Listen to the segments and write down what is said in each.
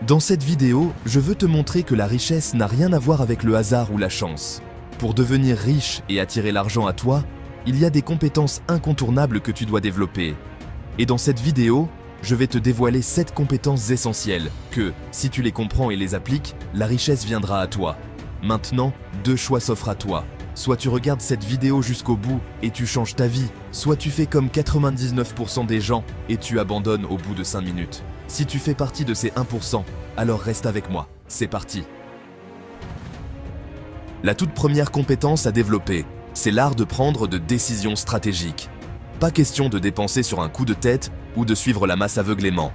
Dans cette vidéo, je veux te montrer que la richesse n'a rien à voir avec le hasard ou la chance. Pour devenir riche et attirer l'argent à toi, il y a des compétences incontournables que tu dois développer. Et dans cette vidéo, je vais te dévoiler 7 compétences essentielles que, si tu les comprends et les appliques, la richesse viendra à toi. Maintenant, 2 choix s'offrent à toi. Soit tu regardes cette vidéo jusqu'au bout et tu changes ta vie, soit tu fais comme 99% des gens et tu abandonnes au bout de 5 minutes. Si tu fais partie de ces 1%, alors reste avec moi. C'est parti. La toute première compétence à développer, c'est l'art de prendre de décisions stratégiques. Pas question de dépenser sur un coup de tête ou de suivre la masse aveuglément.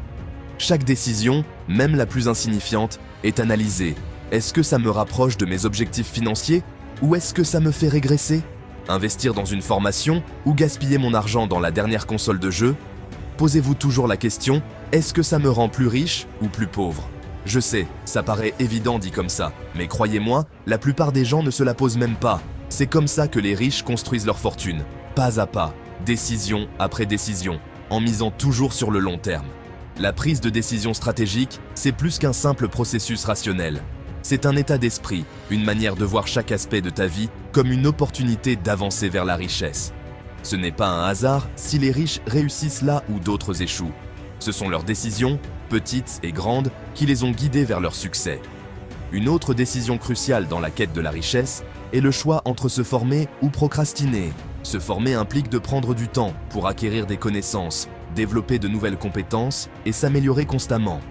Chaque décision, même la plus insignifiante, est analysée. Est-ce que ça me rapproche de mes objectifs financiers ou est-ce que ça me fait régresser? Investir dans une formation ou gaspiller mon argent dans la dernière console de jeu? Posez-vous toujours la question, est-ce que ça me rend plus riche ou plus pauvre? Je sais, ça paraît évident dit comme ça, mais croyez-moi, la plupart des gens ne se la posent même pas. C'est comme ça que les riches construisent leur fortune, pas à pas, décision après décision, en misant toujours sur le long terme. La prise de décision stratégique, c'est plus qu'un simple processus rationnel. C'est un état d'esprit, une manière de voir chaque aspect de ta vie comme une opportunité d'avancer vers la richesse. Ce n'est pas un hasard si les riches réussissent là où d'autres échouent. Ce sont leurs décisions, petites et grandes, qui les ont guidés vers leur succès. Une autre décision cruciale dans la quête de la richesse est le choix entre se former ou procrastiner. Se former implique de prendre du temps pour acquérir des connaissances, développer de nouvelles compétences et s'améliorer constamment.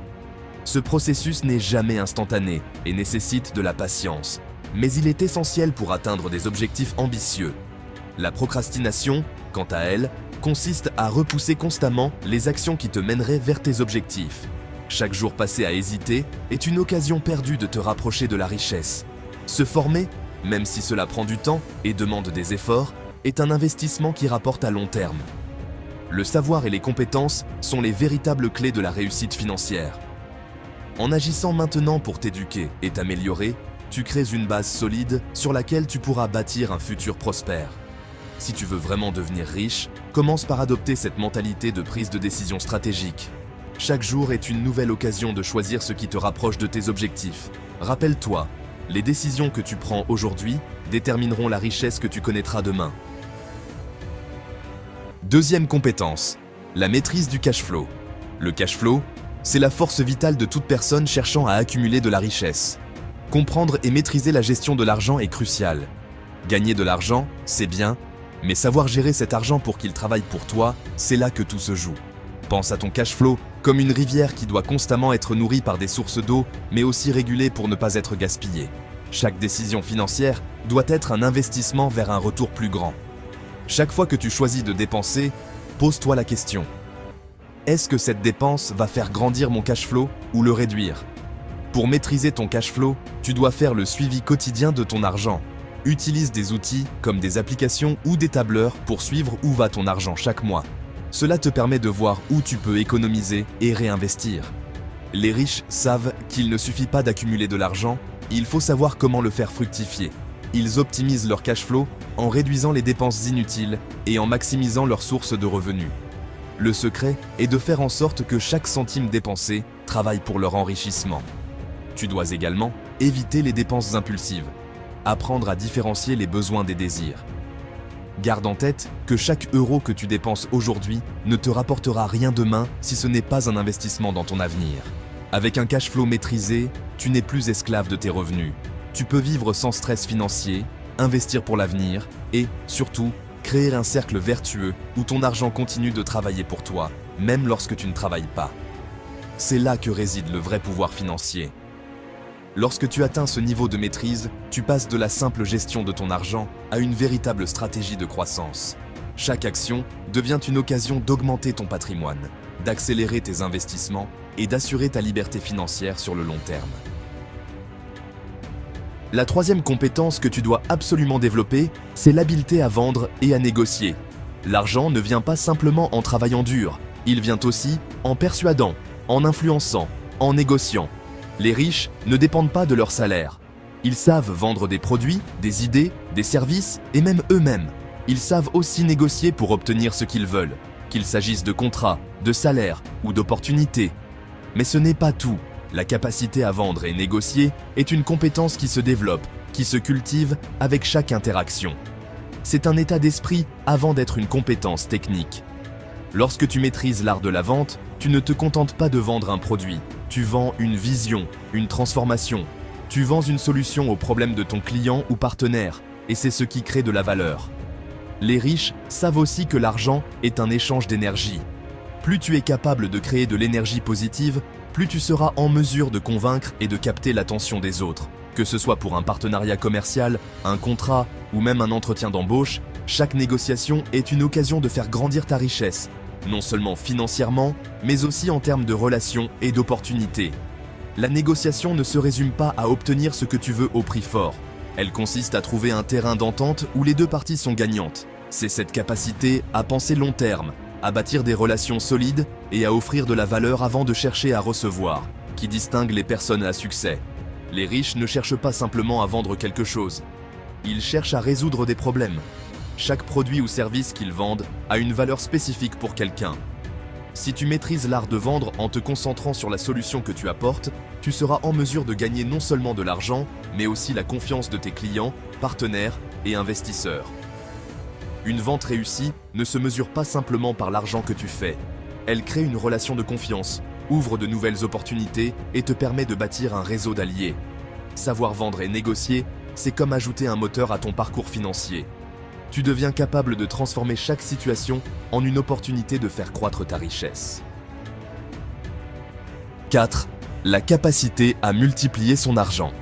Ce processus n'est jamais instantané et nécessite de la patience, mais il est essentiel pour atteindre des objectifs ambitieux. La procrastination, quant à elle, consiste à repousser constamment les actions qui te mèneraient vers tes objectifs. Chaque jour passé à hésiter est une occasion perdue de te rapprocher de la richesse. Se former, même si cela prend du temps et demande des efforts, est un investissement qui rapporte à long terme. Le savoir et les compétences sont les véritables clés de la réussite financière. En agissant maintenant pour t'éduquer et t'améliorer, tu crées une base solide sur laquelle tu pourras bâtir un futur prospère. Si tu veux vraiment devenir riche, commence par adopter cette mentalité de prise de décision stratégique. Chaque jour est une nouvelle occasion de choisir ce qui te rapproche de tes objectifs. Rappelle-toi, les décisions que tu prends aujourd'hui détermineront la richesse que tu connaîtras demain. Deuxième compétence, la maîtrise du cash flow. Le cash flow, c'est la force vitale de toute personne cherchant à accumuler de la richesse. Comprendre et maîtriser la gestion de l'argent est crucial. Gagner de l'argent, c'est bien, mais savoir gérer cet argent pour qu'il travaille pour toi, c'est là que tout se joue. Pense à ton cash flow comme une rivière qui doit constamment être nourrie par des sources d'eau, mais aussi régulée pour ne pas être gaspillée. Chaque décision financière doit être un investissement vers un retour plus grand. Chaque fois que tu choisis de dépenser, pose-toi la question. Est-ce que cette dépense va faire grandir mon cash flow ou le réduire? Pour maîtriser ton cash flow, tu dois faire le suivi quotidien de ton argent. Utilise des outils comme des applications ou des tableurs pour suivre où va ton argent chaque mois. Cela te permet de voir où tu peux économiser et réinvestir. Les riches savent qu'il ne suffit pas d'accumuler de l'argent, il faut savoir comment le faire fructifier. Ils optimisent leur cash flow en réduisant les dépenses inutiles et en maximisant leurs sources de revenus. Le secret est de faire en sorte que chaque centime dépensé travaille pour leur enrichissement. Tu dois également éviter les dépenses impulsives. Apprendre à différencier les besoins des désirs. Garde en tête que chaque euro que tu dépenses aujourd'hui ne te rapportera rien demain si ce n'est pas un investissement dans ton avenir. Avec un cash flow maîtrisé, tu n'es plus esclave de tes revenus. Tu peux vivre sans stress financier, investir pour l'avenir et, surtout, créer un cercle vertueux où ton argent continue de travailler pour toi, même lorsque tu ne travailles pas. C'est là que réside le vrai pouvoir financier. Lorsque tu atteins ce niveau de maîtrise, tu passes de la simple gestion de ton argent à une véritable stratégie de croissance. Chaque action devient une occasion d'augmenter ton patrimoine, d'accélérer tes investissements et d'assurer ta liberté financière sur le long terme. La troisième compétence que tu dois absolument développer, c'est l'habileté à vendre et à négocier. L'argent ne vient pas simplement en travaillant dur, il vient aussi en persuadant, en influençant, en négociant. Les riches ne dépendent pas de leur salaire. Ils savent vendre des produits, des idées, des services et même eux-mêmes. Ils savent aussi négocier pour obtenir ce qu'ils veulent, qu'il s'agisse de contrats, de salaires ou d'opportunités. Mais ce n'est pas tout. La capacité à vendre et négocier est une compétence qui se développe, qui se cultive avec chaque interaction. C'est un état d'esprit avant d'être une compétence technique. Lorsque tu maîtrises l'art de la vente, tu ne te contentes pas de vendre un produit, tu vends une vision, une transformation. Tu vends une solution au problème de ton client ou partenaire, et c'est ce qui crée de la valeur. Les riches savent aussi que l'argent est un échange d'énergie. Plus tu es capable de créer de l'énergie positive, plus tu seras en mesure de convaincre et de capter l'attention des autres. Que ce soit pour un partenariat commercial, un contrat ou même un entretien d'embauche, chaque négociation est une occasion de faire grandir ta richesse, non seulement financièrement, mais aussi en termes de relations et d'opportunités. La négociation ne se résume pas à obtenir ce que tu veux au prix fort. Elle consiste à trouver un terrain d'entente où les deux parties sont gagnantes. C'est cette capacité à penser long terme, à bâtir des relations solides et à offrir de la valeur avant de chercher à recevoir, qui distingue les personnes à succès. Les riches ne cherchent pas simplement à vendre quelque chose. Ils cherchent à résoudre des problèmes. Chaque produit ou service qu'ils vendent a une valeur spécifique pour quelqu'un. Si tu maîtrises l'art de vendre en te concentrant sur la solution que tu apportes, tu seras en mesure de gagner non seulement de l'argent, mais aussi la confiance de tes clients, partenaires et investisseurs. Une vente réussie ne se mesure pas simplement par l'argent que tu fais. Elle crée une relation de confiance, ouvre de nouvelles opportunités et te permet de bâtir un réseau d'alliés. Savoir vendre et négocier, c'est comme ajouter un moteur à ton parcours financier. Tu deviens capable de transformer chaque situation en une opportunité de faire croître ta richesse. 4. La capacité à multiplier son argent.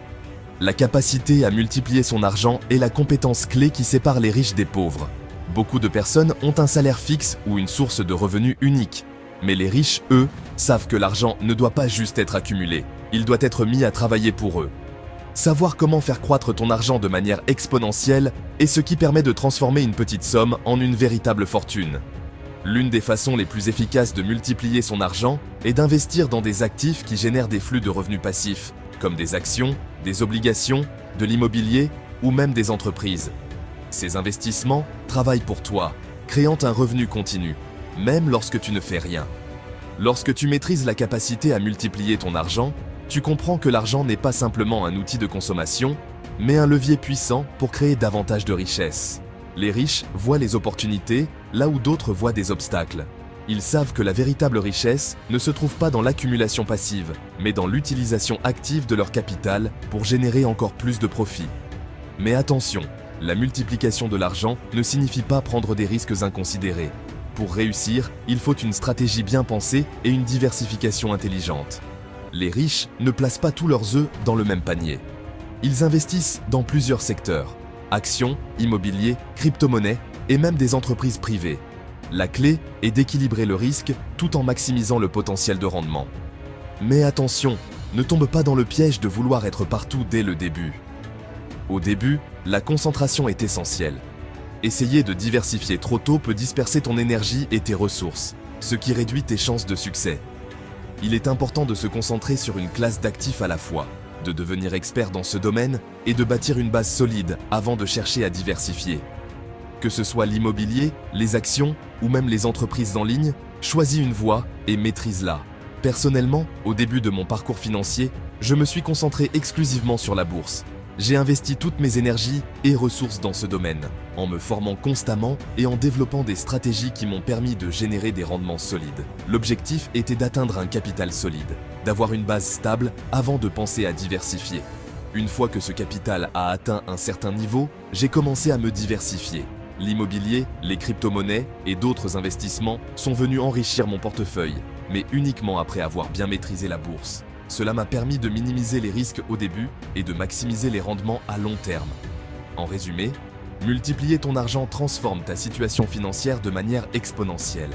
La capacité à multiplier son argent est la compétence clé qui sépare les riches des pauvres. Beaucoup de personnes ont un salaire fixe ou une source de revenus unique. Mais les riches, eux, savent que l'argent ne doit pas juste être accumulé, il doit être mis à travailler pour eux. Savoir comment faire croître ton argent de manière exponentielle est ce qui permet de transformer une petite somme en une véritable fortune. L'une des façons les plus efficaces de multiplier son argent est d'investir dans des actifs qui génèrent des flux de revenus passifs, comme des actions, des obligations, de l'immobilier ou même des entreprises. Ces investissements travaillent pour toi, créant un revenu continu, même lorsque tu ne fais rien. Lorsque tu maîtrises la capacité à multiplier ton argent, tu comprends que l'argent n'est pas simplement un outil de consommation, mais un levier puissant pour créer davantage de richesses. Les riches voient les opportunités là où d'autres voient des obstacles. Ils savent que la véritable richesse ne se trouve pas dans l'accumulation passive, mais dans l'utilisation active de leur capital pour générer encore plus de profits. Mais attention, la multiplication de l'argent ne signifie pas prendre des risques inconsidérés. Pour réussir, il faut une stratégie bien pensée et une diversification intelligente. Les riches ne placent pas tous leurs œufs dans le même panier. Ils investissent dans plusieurs secteurs, actions, immobilier, crypto-monnaies et même des entreprises privées. La clé est d'équilibrer le risque tout en maximisant le potentiel de rendement. Mais attention, ne tombe pas dans le piège de vouloir être partout dès le début. Au début, la concentration est essentielle. Essayer de diversifier trop tôt peut disperser ton énergie et tes ressources, ce qui réduit tes chances de succès. Il est important de se concentrer sur une classe d'actifs à la fois, de devenir expert dans ce domaine et de bâtir une base solide avant de chercher à diversifier. Que ce soit l'immobilier, les actions ou même les entreprises en ligne, choisis une voie et maîtrise-la. Personnellement, au début de mon parcours financier, je me suis concentré exclusivement sur la bourse. J'ai investi toutes mes énergies et ressources dans ce domaine, en me formant constamment et en développant des stratégies qui m'ont permis de générer des rendements solides. L'objectif était d'atteindre un capital solide, d'avoir une base stable avant de penser à diversifier. Une fois que ce capital a atteint un certain niveau, j'ai commencé à me diversifier. L'immobilier, les crypto-monnaies et d'autres investissements sont venus enrichir mon portefeuille, mais uniquement après avoir bien maîtrisé la bourse. Cela m'a permis de minimiser les risques au début et de maximiser les rendements à long terme. En résumé, multiplier ton argent transforme ta situation financière de manière exponentielle.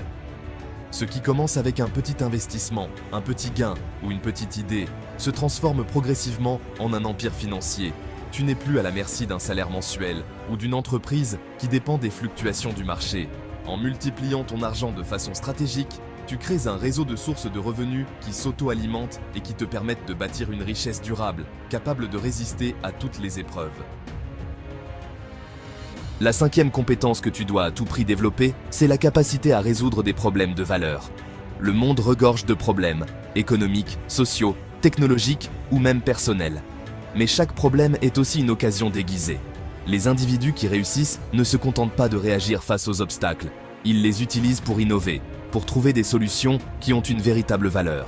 Ce qui commence avec un petit investissement, un petit gain ou une petite idée se transforme progressivement en un empire financier. Tu n'es plus à la merci d'un salaire mensuel ou d'une entreprise qui dépend des fluctuations du marché. En multipliant ton argent de façon stratégique, tu crées un réseau de sources de revenus qui s'auto-alimentent et qui te permettent de bâtir une richesse durable, capable de résister à toutes les épreuves. La 5e compétence que tu dois à tout prix développer, c'est la capacité à résoudre des problèmes de valeur. Le monde regorge de problèmes, économiques, sociaux, technologiques ou même personnels. Mais chaque problème est aussi une occasion déguisée. Les individus qui réussissent ne se contentent pas de réagir face aux obstacles. Ils les utilisent pour innover, pour trouver des solutions qui ont une véritable valeur.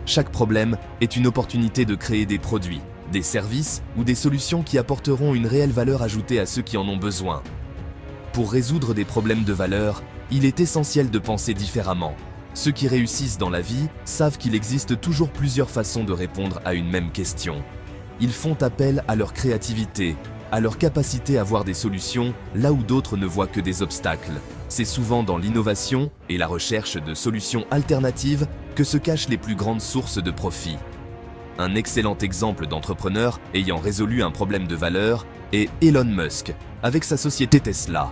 Chaque problème est une opportunité de créer des produits, des services ou des solutions qui apporteront une réelle valeur ajoutée à ceux qui en ont besoin. Pour résoudre des problèmes de valeur, il est essentiel de penser différemment. Ceux qui réussissent dans la vie savent qu'il existe toujours plusieurs façons de répondre à une même question. Ils font appel à leur créativité, à leur capacité à voir des solutions là où d'autres ne voient que des obstacles. C'est souvent dans l'innovation et la recherche de solutions alternatives que se cachent les plus grandes sources de profit. Un excellent exemple d'entrepreneur ayant résolu un problème de valeur est Elon Musk, avec sa société Tesla.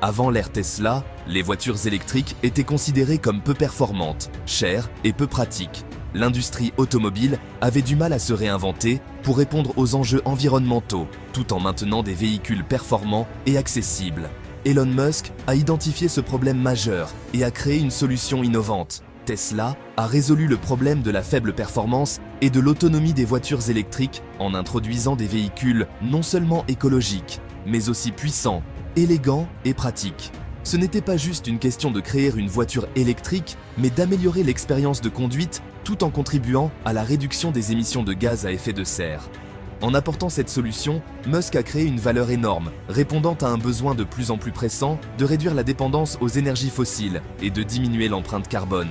Avant l'ère Tesla, les voitures électriques étaient considérées comme peu performantes, chères et peu pratiques. L'industrie automobile avait du mal à se réinventer pour répondre aux enjeux environnementaux, tout en maintenant des véhicules performants et accessibles. Elon Musk a identifié ce problème majeur et a créé une solution innovante. Tesla a résolu le problème de la faible performance et de l'autonomie des voitures électriques en introduisant des véhicules non seulement écologiques, mais aussi puissants, élégants et pratiques. Ce n'était pas juste une question de créer une voiture électrique, mais d'améliorer l'expérience de conduite tout en contribuant à la réduction des émissions de gaz à effet de serre. En apportant cette solution, Musk a créé une valeur énorme, répondant à un besoin de plus en plus pressant de réduire la dépendance aux énergies fossiles et de diminuer l'empreinte carbone.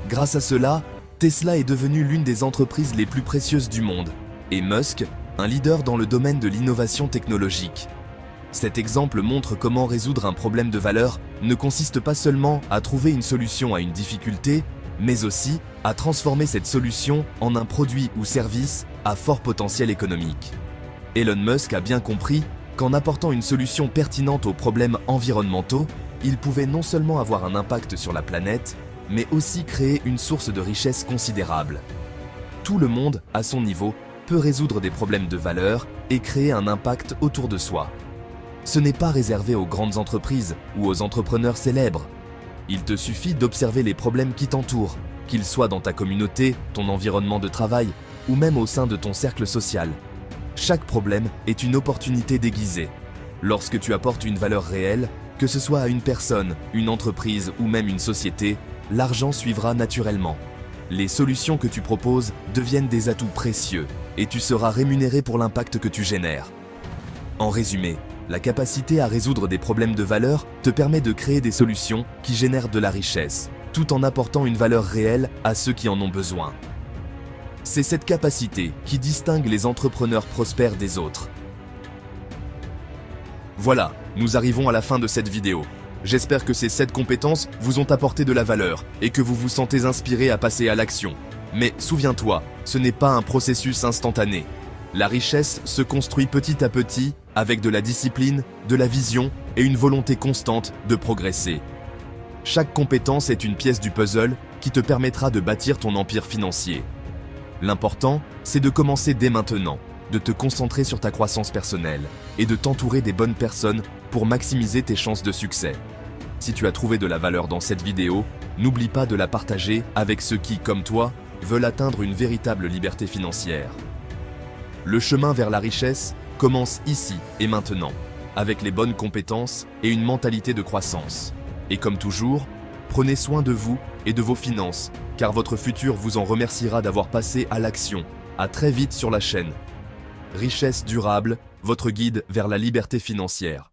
Grâce à cela, Tesla est devenue l'une des entreprises les plus précieuses du monde, et Musk, un leader dans le domaine de l'innovation technologique. Cet exemple montre comment résoudre un problème de valeur ne consiste pas seulement à trouver une solution à une difficulté, mais aussi à transformer cette solution en un produit ou service à fort potentiel économique. Elon Musk a bien compris qu'en apportant une solution pertinente aux problèmes environnementaux, il pouvait non seulement avoir un impact sur la planète, mais aussi créer une source de richesse considérable. Tout le monde, à son niveau, peut résoudre des problèmes de valeur et créer un impact autour de soi. Ce n'est pas réservé aux grandes entreprises ou aux entrepreneurs célèbres. Il te suffit d'observer les problèmes qui t'entourent, qu'ils soient dans ta communauté, ton environnement de travail ou même au sein de ton cercle social. Chaque problème est une opportunité déguisée. Lorsque tu apportes une valeur réelle, que ce soit à une personne, une entreprise ou même une société, l'argent suivra naturellement. Les solutions que tu proposes deviennent des atouts précieux et tu seras rémunéré pour l'impact que tu génères. En résumé, la capacité à résoudre des problèmes de valeur te permet de créer des solutions qui génèrent de la richesse, tout en apportant une valeur réelle à ceux qui en ont besoin. C'est cette capacité qui distingue les entrepreneurs prospères des autres. Voilà, nous arrivons à la fin de cette vidéo. J'espère que ces 7 compétences vous ont apporté de la valeur et que vous vous sentez inspiré à passer à l'action. Mais souviens-toi, ce n'est pas un processus instantané. La richesse se construit petit à petit avec de la discipline, de la vision et une volonté constante de progresser. Chaque compétence est une pièce du puzzle qui te permettra de bâtir ton empire financier. L'important, c'est de commencer dès maintenant, de te concentrer sur ta croissance personnelle et de t'entourer des bonnes personnes pour maximiser tes chances de succès. Si tu as trouvé de la valeur dans cette vidéo, n'oublie pas de la partager avec ceux qui, comme toi, veulent atteindre une véritable liberté financière. Le chemin vers la richesse commence ici et maintenant, avec les bonnes compétences et une mentalité de croissance. Et comme toujours, prenez soin de vous et de vos finances, car votre futur vous en remerciera d'avoir passé à l'action. À très vite sur la chaîne. Richesse durable, votre guide vers la liberté financière.